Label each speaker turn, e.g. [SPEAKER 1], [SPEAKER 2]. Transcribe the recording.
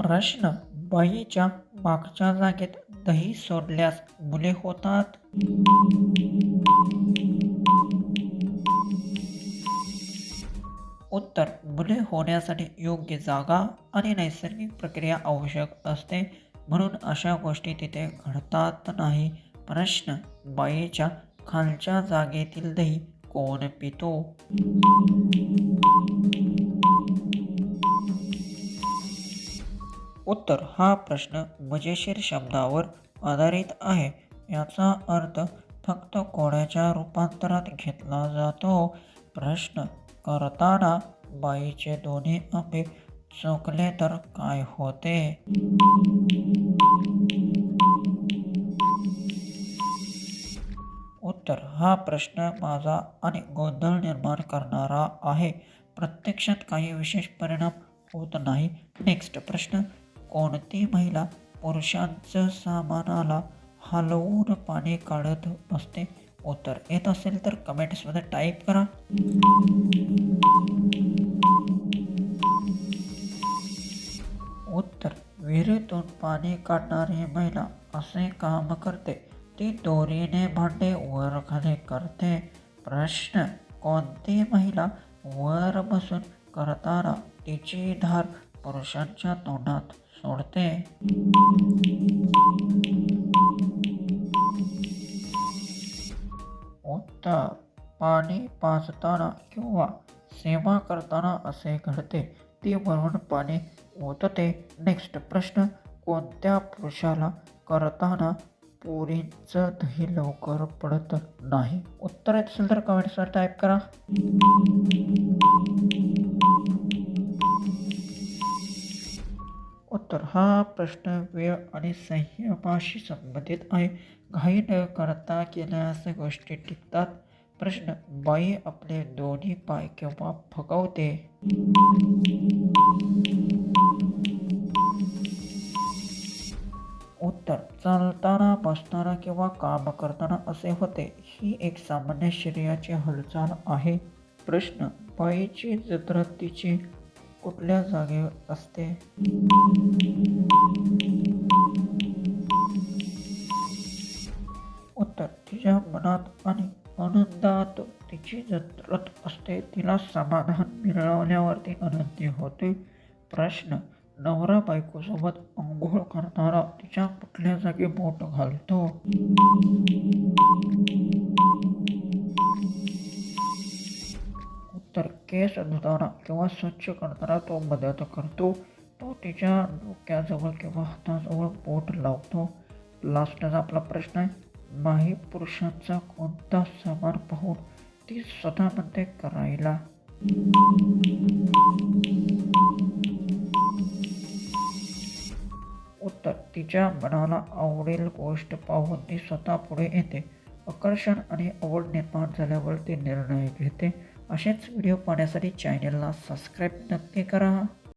[SPEAKER 1] प्रश्न. बाईच्या मागच्या जागेत दही सोडल्यास मुले होतात? उत्तर. मुले होण्यासाठी योग्य जागा आणि नैसर्गिक प्रक्रिया आवश्यक असते, म्हणून अशा गोष्टी तिथे घडतात नाही. प्रश्न. बाईच्या खालच्या जागेतील दही कोण पितो? उत्तर. हा प्रश्न मजेशीर शब्दावर आधारित आहे. याचा अर्थ फक्त कोड्याच्या रूपांतरात घेतला जातो. प्रश्न. करताना बाईचे दोन्ही आंबे चोखले तर काय होते? उत्तर. हा प्रश्न माझा आणि गोंधळ निर्माण करणारा आहे. प्रत्यक्षात काही विशेष परिणाम होत नाही. नेक्स्ट प्रश्न. कोणती महिला पुरुषांचं सामानाला हलवून पाणी काढत असते? उत्तर येत असेल तर कमेंट्समध्ये टाईप करा. उत्तर. विहिरीतून पाणी काढणारी महिला असे काम करते. ती दोरीने भांडे वर खाली करते. प्रश्न. कोणती महिला वर बसून करताना तिची धार पुरुषांच्या तोंडात सोडते? उत्तर. पाणी पाजताना किंवा सेवा करताना असे घडते. ती वरून पाणी ओतते. नेक्स्ट प्रश्न. कोणत्या पुरुषाला करताना पोरींचं दही लवकर पडत नाही? उत्तर येत असेल तर कमेंट्सवर टाईप करा. उत्तर. हा प्रश्न वेळ आणि संयमाशी संबंधित आहे. घाई न करता केल्यास गोष्टी टिकतात. प्रश्न. बाई आपले दोन्ही पाय केव्हा फुगवते? उत्तर. चालताना, बसताना किंवा काम करताना असे होते. ही एक सामान्य शरीराची हालचाल आहे. प्रश्न. बाईची जत्रा तिची कुठल्या जागेवर असते? उत्तर. तिच्या मनात आणि आनंदात तिची जत्रत असते. तिला समाधान मिळवल्यावर ती आनंदी होते. प्रश्न. नवरा बायकोसोबत अंघोळ करताना तिच्या कुठल्या जागी बोट घालतो? उत्तर. केस धुताना किंवा स्वच्छ करताना तो मदत करतो. तो तिच्या डोक्याजवळ किंवा हाताजवळ बोट लावतो. लास्टचा आपला प्रश्न आहे. बाई पुरुषांचा कोणता सामान पाहून ती स्वतः म्हणते करायला? उत्तर. तिच्या मनाला आवडेल गोष्ट पाहून ती स्वतः पुढे येते. आकर्षण आणि आवड निर्माण झाल्यावर ती निर्णय घेते. असेच व्हिडिओ पाहण्यासाठी चॅनलला सबस्क्राईब नक्की करा.